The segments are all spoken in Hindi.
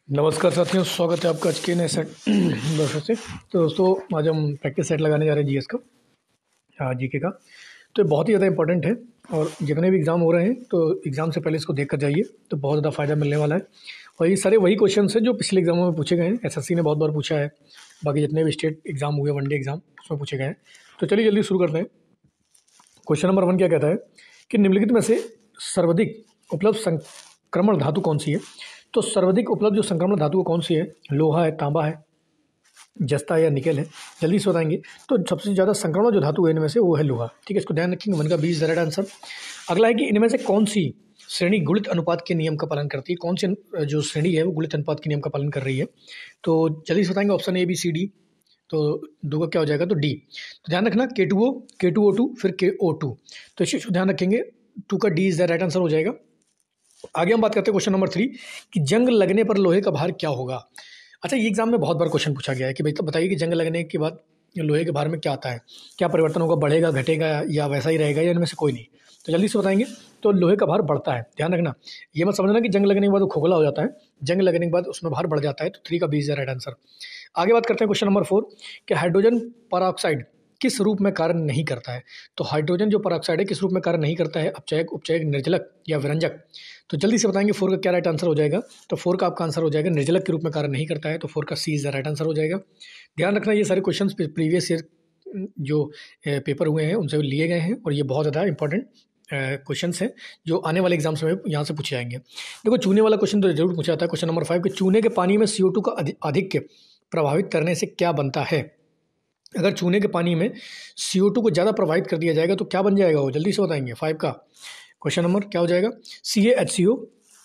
नमस्कार साथियों, स्वागत है आपका आज के नए सेट दर्शक से। तो दोस्तों, आज हम प्रैक्टिस सेट लगाने जा रहे हैं जीएस का, जीके का। तो ये बहुत ही ज़्यादा इंपॉर्टेंट है और जितने भी एग्ज़ाम हो रहे हैं तो एग्ज़ाम से पहले इसको देख कर जाइए, तो बहुत ज़्यादा फ़ायदा मिलने वाला है। और ये सारे वही क्वेश्चन हैं जो पिछले एग्जामों में पूछे गए हैं, एसएससी ने बहुत बार पूछा है, बाकी जितने भी स्टेट एग्ज़ाम हुए, वनडे एग्ज़ाम, उसमें पूछे गए हैं। तो चलिए जल्दी शुरू करते हैं। क्वेश्चन नंबर 1 क्या कहता है कि निम्नलिखित में से सर्वाधिक उपलब्ध संक्रमण धातु कौन सी है। तो सर्वाधिक उपलब्ध जो संक्रमण धातु कौन सी है, लोहा है, तांबा है, जस्ता या निकेल है। जल्दी से बताएंगे। तो सबसे ज़्यादा संक्रमण जो धातु है इनमें से वो है लोहा। ठीक है, इसको ध्यान रखेंगे। मन का 20 राइट आंसर। अगला है कि इनमें से कौन सी श्रेणी गुणित अनुपात के नियम का पालन करती है। कौन सी जो श्रेणी है वो गुणित अनुपात के नियम का पालन कर रही है। तो जल्दी से बताएंगे। Option A, B, C, D. तो दो का क्या हो जाएगा, तो डी। तो ध्यान रखना K2O, K2O2, फिर KO2। तो इस चीज़ को ध्यान रखेंगे। 2 का D is the right answer हो जाएगा। आगे हम बात करते हैं क्वेश्चन नंबर 3 कि जंग लगने पर लोहे का भार क्या होगा। अच्छा, ये एग्जाम में बहुत बार क्वेश्चन पूछा गया है कि भाई तो बताइए कि जंग लगने के बाद लोहे के भार में क्या आता है, क्या परिवर्तन होगा, बढ़ेगा, घटेगा या वैसा ही रहेगा, या इनमें से कोई नहीं। तो जल्दी से बताएंगे। तो लोहे का भार बढ़ता है। ध्यान रखना, ये मत समझना कि जंग लगने के बाद वो खोखला हो जाता है। जंग लगने के बाद उसमें भार बढ़ जाता है। तो 3 का B is the right answer. आगे बात करते हैं क्वेश्चन नंबर 4 कि हाइड्रोजन परऑक्साइड किस रूप में कार्य नहीं करता है। तो हाइड्रोजन जो परऑक्साइड है किस रूप में कार्य नहीं करता है, अपचयक, उपचयक, निर्जलक या विरंजक। तो जल्दी से बताएंगे 4 का क्या राइट आंसर हो जाएगा। तो 4 का आपका आंसर हो जाएगा निर्जलक के रूप में कार्य नहीं करता है। तो 4 का सी इज द राइट आंसर हो जाएगा। ध्यान रखना, ये सारे क्वेश्चन प्रीवियस ईयर जो पेपर हुए हैं उनसे लिए गए हैं और ये बहुत ज़्यादा इंपॉर्टेंट क्वेश्चन हैं जो आने वाले एग्जाम्स में यहाँ से पूछे जाएंगे। देखो, चूने वाला क्वेश्चन तो जरूर पूछा जाता है। क्वेश्चन नंबर 5 कि चूने के पानी में CO2 का अधिक प्रभावित करने से क्या बनता है। अगर चूने के पानी में CO2 को ज़्यादा प्रभावित कर दिया जाएगा तो क्या बन जाएगा वो, जल्दी से बताएंगे। 5 का क्वेश्चन नंबर क्या हो जाएगा, CaHCO।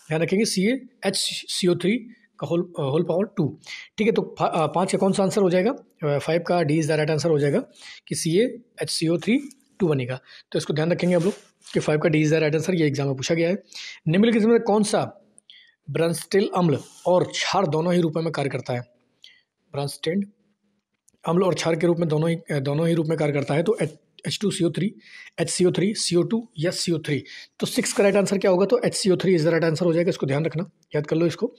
ध्यान रखेंगे, CaHCO3 का होल पावर 2। ठीक है, तो 5 का कौन सा आंसर हो जाएगा, 5 का D is the right answer हो जाएगा कि CaHCO3 2 बनेगा। तो इसको ध्यान रखेंगे आप लोग कि 5 का D is the right answer. ये एग्जाम में पूछा गया है। निम्नलिखित में कौन सा ब्रांस्टेल अम्ल और क्षार दोनों ही रूपों में कार्य करता है। ब्रांस्टेड अम्ल और क्षार के रूप में दोनों ही रूप में कार्य करता है। तो H2CO3, HCO3, CO2 या CO3। तो 6 का राइट आंसर क्या होगा, तो HCO3 is the right answer हो जाएगा। इसको ध्यान रखना, याद कर लो इसको।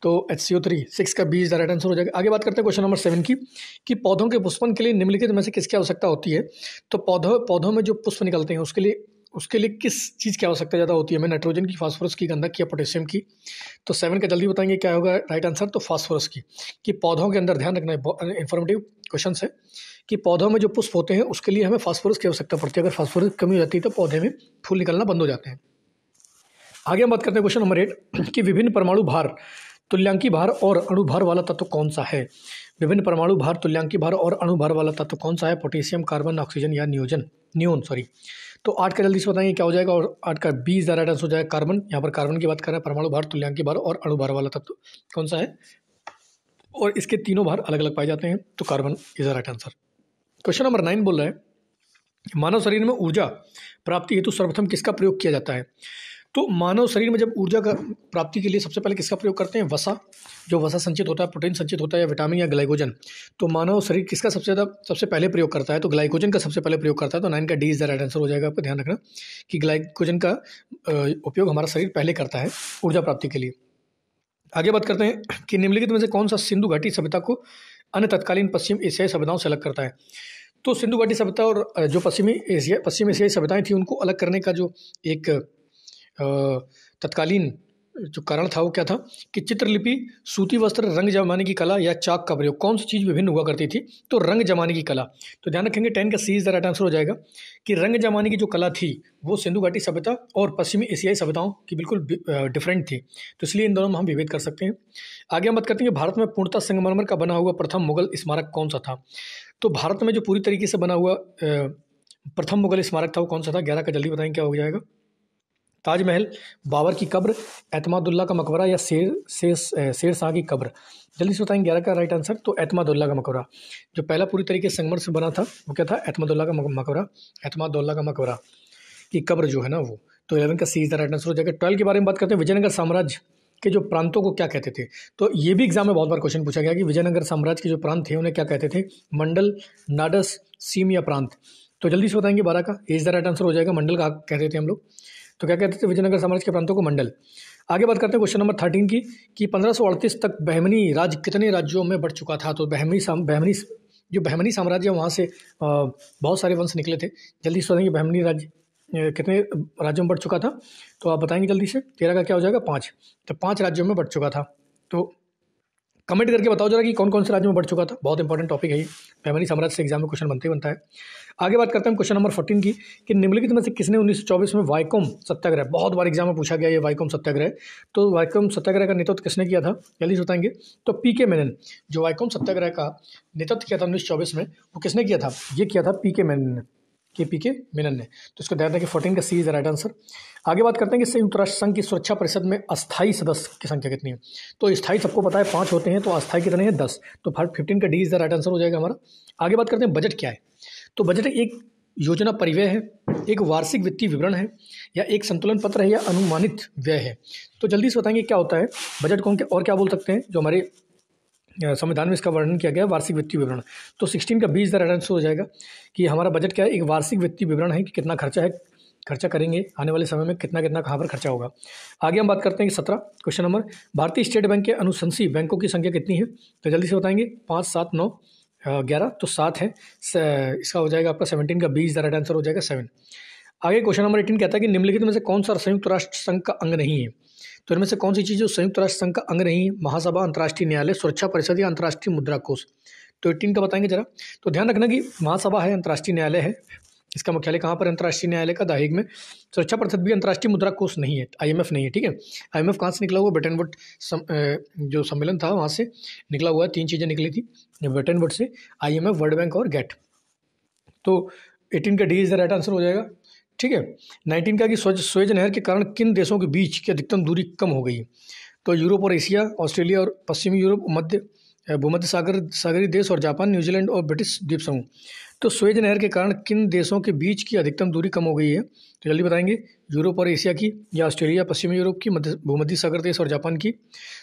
तो HCO3, 6 का B is the right answer हो जाएगा। आगे बात करते हैं क्वेश्चन नंबर 7 की कि पौधों के पुष्पन के लिए निम्नलिखित में से किसकी आवश्यकता होती है। तो पौधों में जो पुष्प निकलते हैं उसके लिए किस चीज़ की आवश्यकता ज़्यादा होती है हमें, नाइट्रोजन की, फास्फोरस की, गंधक की या पोटेशियम की। तो 7 का जल्दी बताएंगे क्या होगा राइट आंसर, तो फास्फोरस की। कि पौधों के अंदर, ध्यान रखना, इंफॉर्मेटिव क्वेश्चन है कि पौधों में जो पुष्प होते हैं उसके लिए हमें फास्फोरस की आवश्यकता पड़ती है। अगर फास्फोरस की कमी हो जाती है तो पौधे में फूल निकलना बंद हो जाते हैं। आगे हम बात करते हैं क्वेश्चन नंबर 8 कि विभिन्न परमाणु भार, तुल्यांकी भार और अणुभार वाला तत्व कौन सा है। विभिन्न परमाणु भार, तुल्यांकी भार और अणुभार वाला तत्व कौन सा है। पोटेशियम, कार्बन, ऑक्सीजन या नियोन। तो 8 का जल्दी से बताएंगे क्या हो जाएगा। और 8 का B is the right answer हो जाएगा कार्बन। यहाँ पर कार्बन की बात कर रहे हैं। परमाणु भार, तुल्यांकी भार और अणुभार वाला तत्व कौन सा है, और इसके तीनों भार अलग अलग पाए जाते हैं। तो carbon is the right answer. Question number 9 बोल रहा है मानव शरीर में ऊर्जा प्राप्ति हेतु सर्वप्रथम किसका प्रयोग किया जाता है। तो मानव शरीर में जब ऊर्जा का प्राप्ति के लिए सबसे पहले किसका प्रयोग करते हैं, वसा। जो वसा संचित होता है, प्रोटीन संचित होता है, या विटामिन या ग्लाइकोजन। तो मानव शरीर किसका सबसे पहले प्रयोग करता है, तो ग्लाइकोजन का सबसे पहले प्रयोग करता है। तो 9 का D is the right answer हो जाएगा। आपको ध्यान रखना कि ग्लाइकोजन का उपयोग हमारा शरीर पहले करता है ऊर्जा प्राप्ति के लिए। आगे बात करते हैं कि निम्नलिखित में से कौन सा सिंधु घाटी सभ्यता को अन्य तत्कालीन पश्चिम एशियाई सभ्यताओं से अलग करता है। तो सिंधु घाटी सभ्यता और जो पश्चिम एशियाई सभ्यताएं थी उनको अलग करने का जो एक तत्कालीन जो कारण था वो क्या था कि चित्रलिपि, सूती वस्त्र, रंग जमाने की कला या चाक का प्रयोग। कौन सी चीज़ विभिन्न हुआ करती थी, तो रंग जमाने की कला। तो ध्यान रखेंगे 10 का सी इज द राइट आंसर हो जाएगा कि रंग जमाने की जो कला थी वो सिंधु घाटी सभ्यता और पश्चिमी एशियाई सभ्यताओं की बिल्कुल डिफरेंट थी। तो इसलिए इन दोनों में हम विभेद कर सकते हैं। आगे हम बात करते हैं भारत में पूर्णतः संगमरमर का बना हुआ प्रथम मुगल स्मारक कौन सा था। तो भारत में जो पूरी तरीके से बना हुआ प्रथम मुगल स्मारक था वो कौन सा था। 11 का जल्दी बताएंगे क्या हो जाएगा। ताजमहल, बाबर की कब्र, एतमादुल्ला का मकबरा या शेर शाह की कब्र। जल्दी से बताएंगे 11 का राइट आंसर, तो एतमादुल्ला का मकबरा। जो पहला पूरी तरीके से संगमरमर से बना था वो क्या था, एतमादुल्ला का मकबरा। एतमादुल्ला का मकबरा की कब्र जो है ना वो। तो 11 का सी इज द राइट आंसर हो जाएगा। 12 के बारे में बात करते हैं। विजयनगर साम्राज्य के जो प्रांतों को क्या कहते थे। तो ये भी एग्जाम में बहुत बार क्वेश्चन पूछा गया कि विजयनगर साम्राज्य के जो प्रांत थे उन्हें क्या कहते थे, मंडल, नाडस, सीम या प्रांत। तो जल्दी से बताएंगे 12 का इज द राइट आंसर हो जाएगा। मंडल का कहते थे हम लोग। तो क्या कहते थे विजयनगर साम्राज्य के प्रांतों को, मंडल। आगे बात करते हैं क्वेश्चन नंबर 13 की, कि 1538 तक बहमनी राज्य कितने राज्यों में बढ़ चुका था। तो बहमनी साम्राज्य वहाँ से बहुत सारे वंश निकले थे। जल्दी से बताएंगे बहमनी राज्य कितने राज्यों में बढ़ चुका था। तो आप बताएंगे जल्दी से, 13 का क्या हो जाएगा 5। तो 5 राज्यों में बढ़ चुका था। तो कमेंट करके बताओ जरा कि कौन कौन से राज्यों में बढ़ चुका था। बहुत इंपॉर्टेंट टॉपिक है ये, बहमनी साम्राज्य से एग्जाम में क्वेश्चन बनता है। आगे बात करते हैं क्वेश्चन नंबर 14 की, कि निम्नलिखित में से किसने 1924 में वाइकोम सत्याग्रह, बहुत बार एग्जाम में पूछा गया ये वाइकोम सत्याग्रह, तो वाइकोम सत्याग्रह का नेतृत्व किसने किया था, जल्दी से बताएंगे। तो पीके मेनन, जो वाइकोम सत्याग्रह का नेतृत्व किया था 1924 में, वो किसने किया था, ये किया था पीके मेनन ने, पीके मेनन ने। तो इसको ध्यान रखें, 14 का सी इज द राइट आंसर। आगे बात करते हैं कि संयुक्त राष्ट्र संघ की सुरक्षा परिषद में अस्थायी सदस्य की संख्या कितनी है। तो स्थायी सबको पता है 5 होते हैं, तो अस्थायी कितने हैं 10। तो 15 का D is the right answer हो जाएगा हमारा। आगे बात करते हैं बजट क्या है। तो बजट एक योजना परिव्यय है, एक वार्षिक वित्तीय विवरण है, या एक संतुलन पत्र है, या अनुमानित व्यय है। तो जल्दी से बताएंगे क्या होता है बजट को, और क्या बोल सकते हैं। जो हमारे संविधान में इसका वर्णन किया गया है, वार्षिक वित्तीय विवरण। तो 16 का 20 द राइट आंसर हो जाएगा कि हमारा बजट क्या है, एक वार्षिक वित्तीय विवरण है कि कितना खर्चा है, खर्चा करेंगे आने वाले समय में कितना कितना कहाँ पर खर्चा होगा। आगे हम बात करते हैं कि 17 क्वेश्चन नंबर, भारतीय स्टेट बैंक के अनुशंसी बैंकों की संख्या कितनी है। तो जल्दी से बताएंगे 5, 7, 9, 11, तो 7 है। इसका हो जाएगा आपका 17 का 20 द राइट आंसर हो जाएगा 7। आगे क्वेश्चन नंबर 18 कहता है कि निम्नलिखित में से कौन सा संयुक्त राष्ट्र संघ का अंग नहीं है। तो इनमें से कौन सी चीज़ जो संयुक्त राष्ट्र संघ का अंग नहीं है, महासभा, अंतर्राष्ट्रीय न्यायालय, सुरक्षा परिषद, या अंतर्राष्ट्रीय मुद्रा कोष। तो 18 का बताएंगे जरा। तो ध्यान रखना कि महासभा है, अंतर्राष्ट्रीय न्यायालय है, इसका मुख्यालय कहाँ पर, अंतर्राष्ट्रीय न्यायालय का द हेग में। सुरक्षा परिषद भी अंतर्राष्ट्रीय मुद्रा कोष नहीं है, IMF नहीं है, ठीक है। IMF कहाँ से निकला हुआ, ब्रिटेन वुड जो सम्मेलन था वहाँ से निकला हुआ है। 3 चीज़ें निकली थी Britain would say, IMF, world bank और गेट। तो 18 का D is the right answer हो जाएगा, ठीक है। 19 का कि स्वेज नहर के कारण किन देशों के बीच की अधिकतम दूरी कम हो गई है। तो यूरोप और एशिया, ऑस्ट्रेलिया और पश्चिमी यूरोप, भूमध्य सागरीय देश और जापान, न्यूजीलैंड और ब्रिटिश द्वीप समूह। तो स्वेज नहर के कारण किन देशों के बीच की अधिकतम दूरी कम हो गई है। तो जल्दी बताएंगे, यूरोप और एशिया की, या ऑस्ट्रेलिया, पश्चिमी यूरोप की, भूमध्य सागर देश और जापान की।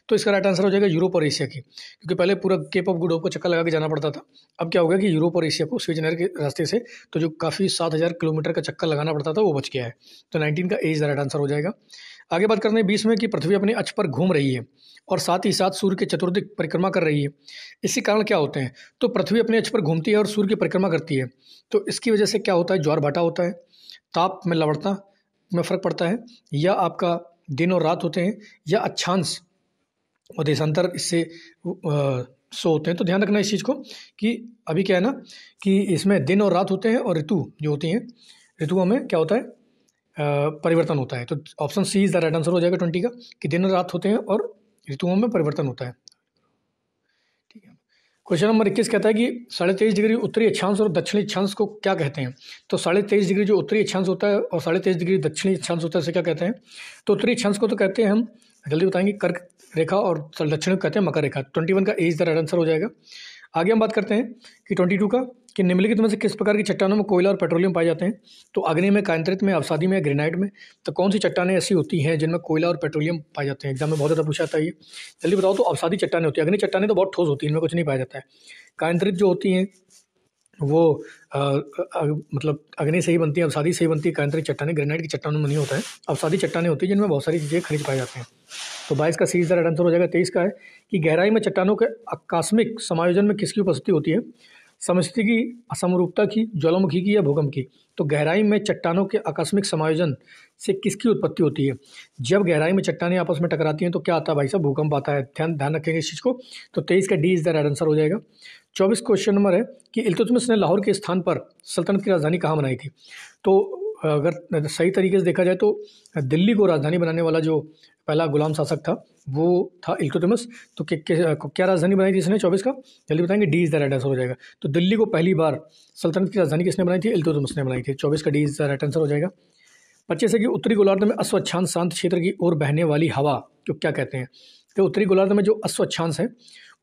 तो इसका राइट आंसर हो जाएगा यूरोप और एशिया की, क्योंकि पहले पूरा केप ऑफ गुड होप को चक्कर लगा के जाना पड़ता था। अब क्या हो गया कि यूरोप और एशिया को स्वेज नहर के रास्ते से, तो जो काफ़ी 7,000 किलोमीटर का चक्कर लगाना पड़ता था वो बच गया है। तो 19 का ए इज द राइट आंसर हो जाएगा। आगे बात करते हैं 20 में, कि पृथ्वी अपने अक्ष पर घूम रही है और साथ ही साथ सूर्य के चतुर्दिक परिक्रमा कर रही है। इसी कारण क्या होते हैं। तो पृथ्वी अपने अक्ष पर घूमती है और सूर्य की परिक्रमा करती है, तो इसकी वजह से क्या होता है, ज्वार भाटा होता है, ताप में लवणता में फ़र्क पड़ता है, या आपका दिन और रात होते हैं, या अक्षांश और देशांतर इससे शो होते हैं। तो ध्यान रखना इस चीज़ को कि अभी क्या है ना, कि इसमें दिन और रात होते हैं, और ऋतु जो होती हैं, ऋतुओं में क्या होता है, परिवर्तन होता है। तो option C is the right answer हो जाएगा 20 का, कि दिन और रात होते हैं और ऋतुओं में परिवर्तन होता है, ठीक है। क्वेश्चन नंबर 21 कहता है कि 23.5 डिग्री उत्तरी अक्षांश और दक्षिणी अक्षांश को क्या कहते हैं। तो 23.5 डिग्री जो उत्तरी अक्षांश होता है और 23.5 डिग्री दक्षिणी अक्षांश होता है, इसे क्या कहते हैं। तो उत्तरी अक्षांश को तो कहते हैं हम, जल्दी बताएंगे, कर्क रेखा, और दक्षिण को कहते हैं मकर रेखा। 21 का ए इज द राइट आंसर हो जाएगा। आगे हम बात करते हैं कि 22 का, कि निम्नलिखित में से किस प्रकार की चट्टानों में कोयला और पेट्रोलियम पाए जाते हैं। तो अग्नि में, कांतरित में, अवसादी में, ग्रेनाइट में। तो कौन सी चट्टानें ऐसी होती हैं जिनमें कोयला और पेट्रोलियम पाए जाते हैं, एग्जाम में बहुत ज़्यादा पूछा जाता है ये, जल्दी बताओ। तो अवसादी चट्टानें होती है, अग्नि चट्टानें तो बहुत ठोस होती है, इनमें कुछ नहीं पाया जाता है। कांतरित जो होती हैं वो मतलब अग्नि से ही बनती है, अवसादी से ही बनती है कांतरित चट्टानें, ग्रेनाइट की चट्टानों में नहीं होता है। अवसादी चट्टानें होती है जिनमें बहुत सारी चीज़ें खनिज पाए जाते हैं। तो 22 का सी इज द राइट आंसर हो जाएगा। 23 का है कि गहराई में चट्टानों के आकस्मिक समायोजन में किसकी उपस्थिति होती है। समस्थिति की, असमरूपता की, ज्वालामुखी की, या भूकंप की। तो गहराई में चट्टानों के आकस्मिक समायोजन से किसकी उत्पत्ति होती है। जब गहराई में चट्टानें आपस में टकराती हैं तो क्या आता है भाई साहब, भूकंप आता है। ध्यान रखेंगे इस चीज़ को। तो 23 का D is the right answer हो जाएगा। 24 क्वेश्चन नंबर है कि इल्तुतमिश ने लाहौर के स्थान पर सल्तनत की राजधानी कहाँ बनाई थी। तो अगर सही तरीके से देखा जाए तो दिल्ली को राजधानी बनाने वाला जो पहला गुलाम शासक था वो था इल्तुतमिश। तो क्या राजधानी बनाई थी इसने 24 का, जल्दी बताएंगे। D is the right answer हो जाएगा। तो दिल्ली को पहली बार सल्तनत की राजधानी किसने बनाई थी, इल्तुतमिश ने बनाई थी। 24 का D is the right answer हो जाएगा। 25 है कि उत्तरी गोलार्ध में अश्वक्षांश शांत क्षेत्र की ओर बहने वाली हवा को क्या कहते हैं। तो उत्तरी गोलार्ध में जो अश्वक्षांश है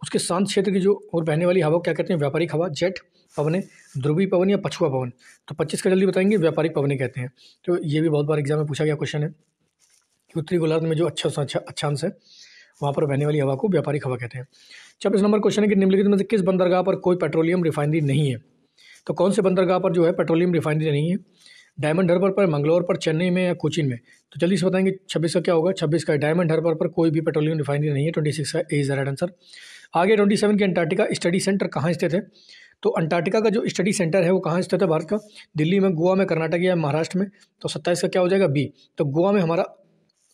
उसके शांत क्षेत्र की जो ओर बहने वाली हवा क्या कहते हैं, व्यापारिक हवा, जेट पवने, ध्रुवीय पवन, या पछुआ पवन। तो 25 का जल्दी बताएंगे, व्यापारिक पवने कहते हैं। तो ये भी बहुत बार एग्जाम में पूछा गया क्वेश्चन है कि उत्तरी गोलार्ध में जो अक्षांश है वहाँ पर बहने वाली हवा को व्यापारिक हवा कहते हैं। 26 नंबर क्वेश्चन है कि निम्नलिखित में से किस बंदरगाह पर कोई पेट्रोलियम रिफाइनरी नहीं है। तो कौन से बंदरगाह पर जो है पेट्रोलियम रिफाइनरी नहीं है। डायमंड हार्बर पर, मंगलोर पर, चेन्नई में या कोचीन में? तो जल्दी से बताएंगे 26 का क्या होगा। 26 का डायमंड हार्बर पर कोई भी पेट्रोलियम रिफाइनरी नहीं है। 26 का ए इज द राइट आंसर। आगे 27 की अंटार्कटिका स्टडी सेंटर कहाँ स्थित है? तो अंटार्कटिका का जो स्टडी सेंटर है वो कहाँ स्थित है भारत का? दिल्ली में, गोवा में, कर्नाटक या महाराष्ट्र में? तो 27 का क्या हो जाएगा? बी। तो गोवा में हमारा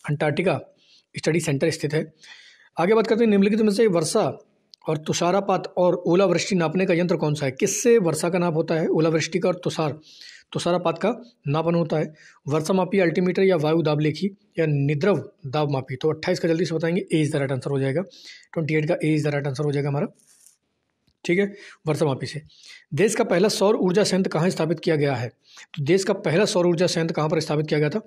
अंटार्कटिका स्टडी सेंटर स्थित है। आगे बात करते हैं निम्नलिखित में से वर्षा और तुषारपात और ओलावृष्टि नापने का यंत्र कौन सा है? किससे वर्षा का नाप होता है? ओलावृष्टि का और तुषारपात का नापन होता है। वर्षा मापी, अल्टीमीटर या वायु दाब लेखी या निद्रव दाब मापी? तो 28 का जल्दी से बताएंगे। ए इज द राइट आंसर हो जाएगा। 28 का ए इज द राइट आंसर हो जाएगा हमारा। ठीक है, वर्षा मापी से। देश का पहला सौर ऊर्जा संयंत्र कहाँ स्थापित किया गया है? तो देश का पहला सौर ऊर्जा संयंत्र कहाँ पर स्थापित किया गया था?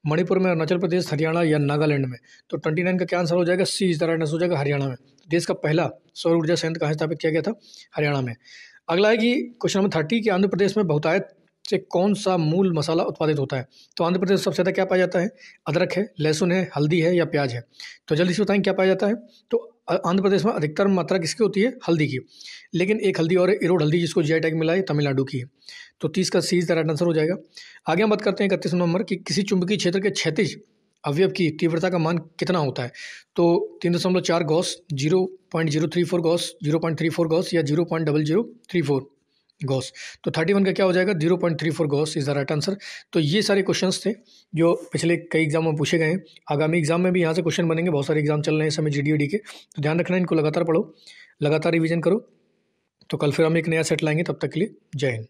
मणिपुर में, अरुणाचल प्रदेश, हरियाणा या नागालैंड में? तो 29 का क्या आंसर हो जाएगा? सी इज द राइट आंसर हो जाएगा, हरियाणा में। देश का पहला सौर ऊर्जा संयंत्र कहाँ स्थापित किया गया था? हरियाणा में। अगला है कि क्वेश्चन नंबर 30 कि आंध्र प्रदेश में बहुतायत से कौन सा मूल मसाला उत्पादित होता है? तो आंध्र प्रदेश में सबसे ज़्यादा क्या पाया जाता है? अदरक है, लहसुन है, हल्दी है या प्याज है? तो जल्दी से बताएं क्या पाया जाता है। तो आंध्र प्रदेश में अधिकतर मात्रा किसकी होती है? हल्दी की। लेकिन एक हल्दी और इरोड हल्दी जिसको जीआई टैग मिला है तमिलनाडु की है। तो 30 का सी इज द राइट आंसर हो जाएगा। आगे हम बात करते हैं 31 नंबर कि किसी चुंबकीय क्षेत्र के क्षैतिज अवयव की तीव्रता का मान कितना होता है? तो 3.4 गॉस, 0.034 गॉस, 0.34 गॉस या 0.0034 गॉस? तो 31 का क्या हो जाएगा? 0.34 Gauss is the right answer. तो ये सारे क्वेश्चंस थे जो पिछले कई एग्जाम में पूछे गए हैं। आगामी एग्जाम में भी यहाँ से क्वेश्चन बनेंगे। बहुत सारे एग्जाम चल रहे हैं इस समय GD के, तो ध्यान रखना, इनको लगातार पढ़ो, लगातार रिवीजन करो। तो कल फिर हम एक नया सेट लाएंगे, तब तक के लिए जय हिंद।